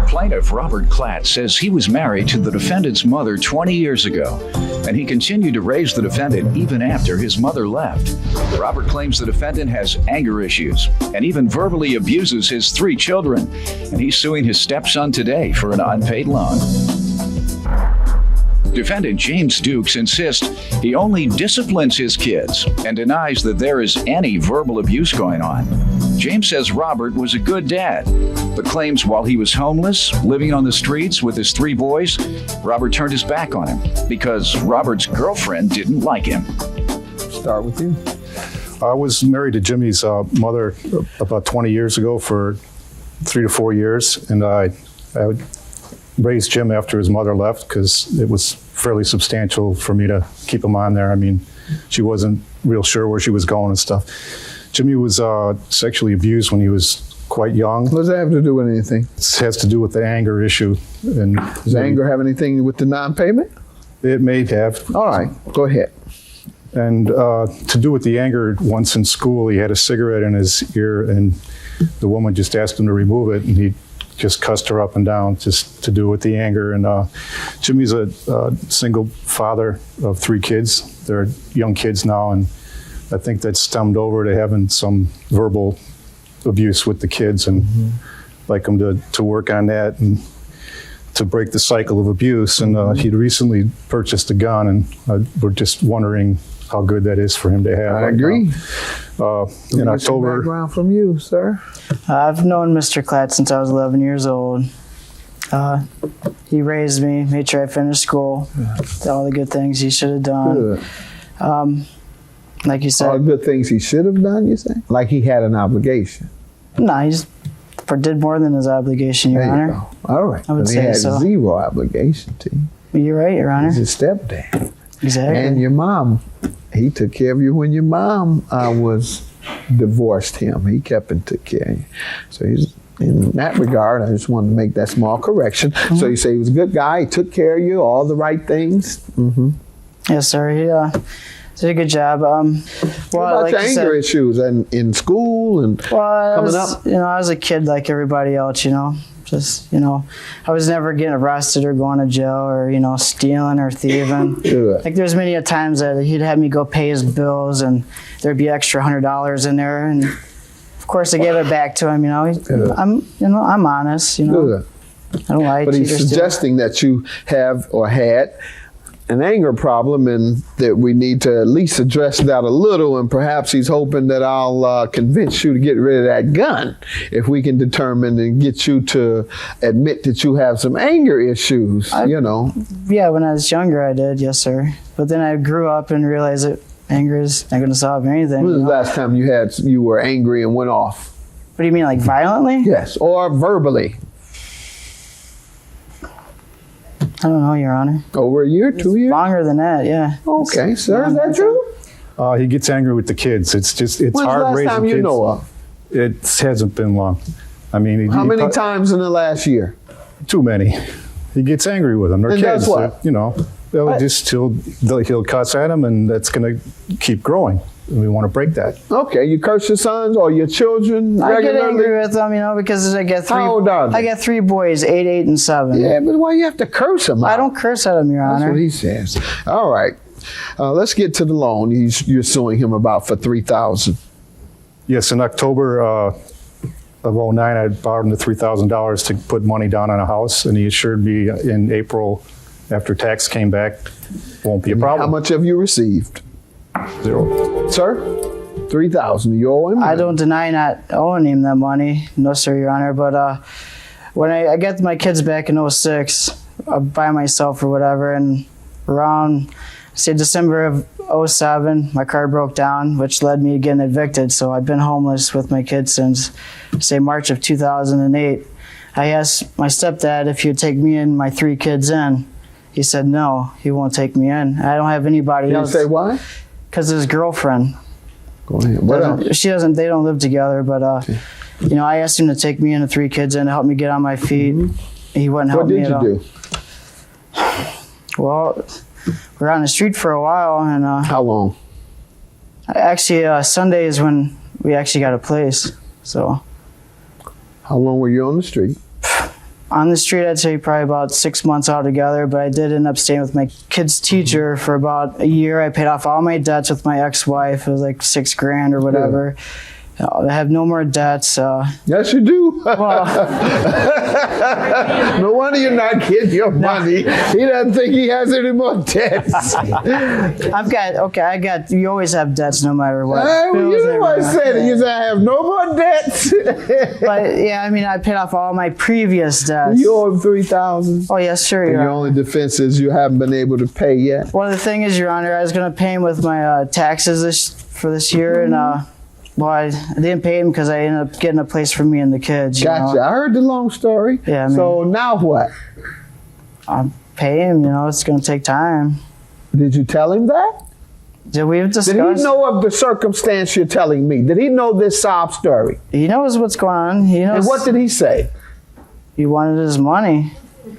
Plaintiff Robert Klatt says he was married to the defendant's mother 20 years ago, and he continued to raise the defendant even after his mother left. Robert claims the defendant has anger issues and even verbally abuses his 3 children, and he's suing his stepson today for an unpaid loan. Defendant James Dukes insists he only disciplines his kids and denies that there is any verbal abuse going on. James says Robert was a good dad, but claims while he was homeless, living on the streets with his 3 boys, Robert turned his back on him because Robert's girlfriend didn't like him. Start with you. I was married to Jimmy's mother about 20 years ago for 3 to 4 years, and I raised Jim after his mother left because it was fairly substantial for me to keep him on there. I mean, she wasn't real sure where she was going and stuff. Jimmy was sexually abused when he was quite young. What does that have to do with anything? It has to do with the anger issue. And does anger have anything with the non-payment? It may have. All right, go ahead. And to do with the anger, once in school, he had a cigarette in his ear, and the woman just asked him to remove it, and he just cussed her up and down just to do with the anger. And Jimmy's a single father of 3 kids. They're young kids now, and I think that stemmed over to having some verbal abuse with the kids, and like him to work on that and to break the cycle of abuse. And he'd recently purchased a gun, and we're just wondering how good that is for him to have. I agree. In October. Background from you, sir? I've known Mr. Klatt since I was 11 years old. He raised me, made sure I finished school, did all the good things he should have done. Good. Like you said. All the good things he should have done, you say? Like he had an obligation? No, he just did more than his obligation, Your Honor. Go. All right. I would he say had so. 0 obligation to you. You're right, Your Honor. He's his stepdad. Exactly. And your mom, he took care of you when your mom was divorced him. He kept and took care of you. So he's, in that regard, I just wanted to make that small correction. So you say he was a good guy, he took care of you, all the right things? Yes, sir. He did a good job. What about your anger issues and in school and coming up? You know, I was a kid like everybody else, you know. Just, you know, I was never getting arrested or going to jail or, you know, stealing or thieving. Like there's many a times that he'd have me go pay his bills and there'd be extra $100 in there, and of course I gave it back to him. You know, I'm honest. You know, I don't lie. But he's suggesting that you have or had an anger problem, and that we need to at least address that a little, and perhaps he's hoping that I'll convince you to get rid of that gun if we can determine and get you to admit that you have some anger issues, you know. Yeah, when I was younger I did, yes sir. But then I grew up and realized that anger is not going to solve anything. When was the last time you were angry and went off? What do you mean, like violently? Yes, or verbally. I don't know, Your Honor. Over a year, 2 years? Longer than that, yeah. Okay, sir, is that true? He gets angry with the kids. It's hard raising kids. When's the last time you know of? It hasn't been long. I mean, how many times in the last year? Too many. He gets angry with them. They're and kids. That's what? You know, he'll cuss at them, and that's going to keep growing. And we want to break that. Okay, you curse your sons or your children regularly? I get angry with them, you know, because I get 3. How old are they? I got 3 boys, 8, 8, and 7. Yeah, but why you have to curse them out? I don't curse at them, Your Honor. That's what he says. All right, let's get to the loan. You're suing him about for $3,000. Yes, in October of 2009, I borrowed him the $3,000 to put money down on a house, and he assured me in April, after tax came back, won't be a problem. How much have you received? 0. Sir? $3,000. You owe him? I don't deny not owing him that money. No, sir, Your Honor. But when I got my kids back in 06 by myself or whatever, and around, say, December of 07, my car broke down, which led me to getting evicted. So I've been homeless with my kids since, say, March of 2008. I asked my stepdad if he would take me and my 3 kids in. He said no, he won't take me in. I don't have anybody else. Did you say why? Because his girlfriend. Go ahead. What else? She doesn't. They don't live together. But okay. You know, I asked him to take me and the 3 kids in to help me get on my feet. He wouldn't help me at all. What did you do? Well, we were on the street for a while, and how long? Actually, Sunday is when we actually got a place. So. How long were you on the street? On the street, I'd say probably about 6 months altogether, but I did end up staying with my kid's teacher for about a year. I paid off all my debts with my ex-wife. It was like $6,000 or whatever. I have no more debts. Yes, you do. Well, No wonder you're not getting your money. He doesn't think he has any more debts. you always have debts no matter what. Well, Bills you know and what I everything. said. You said I have no more debts. But yeah, I mean, I paid off all my previous debts. You owe him $3,000. Oh, yes, sure, And Your your Honor. only defense is you haven't been able to pay yet. Well, the thing is, Your Honor, I was going to pay him with my taxes for this year, and well, I didn't pay him because I ended up getting a place for me and the kids. Gotcha. You know? I heard the long story. Yeah, I mean- so now what? I'm paying him. It's going to take time. Did you tell him that? Did we discuss? Did he know of the circumstance you're telling me? Did he know this sob story? He knows what's going on. He knows. And what did he say? He wanted his money.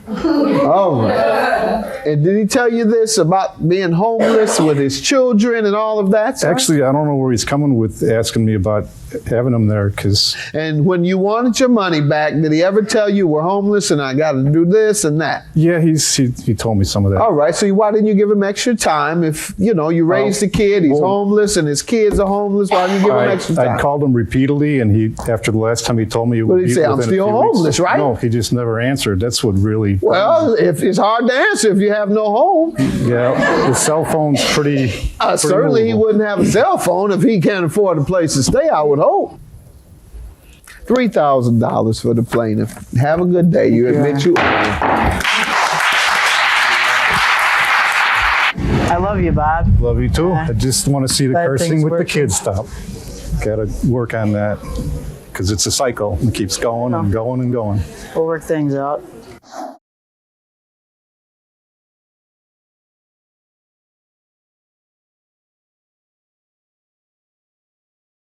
All right. And did he tell you this about being homeless with his children and all of that? Sir? Actually, I don't know where he's coming with asking me about having him there, because And when you wanted your money back, did he ever tell you we're homeless and I got to do this and that? yeah, he told me some of that. All right. So why didn't you give him extra time? If you raised the kid, he's homeless, and his kids are homeless. Why didn't you give him extra time? I called him repeatedly, and he, after the last time he told me, it What would did he be say? I'm within a still few weeks. homeless, right? No, he just never answered. That's what really. Well, if it's hard to answer if you have no home. Yeah, the cell phone's pretty. Certainly, he movable. wouldn't have a cell phone if he can't afford a place to stay. I would hope. $3,000 for the plaintiff. Have a good day. You admit you. I love you, Bob. Love you too. I just want to see the Glad cursing things with the work. kids stop. Got to work on that, because it's a cycle. It keeps going and going and going. We'll work things out.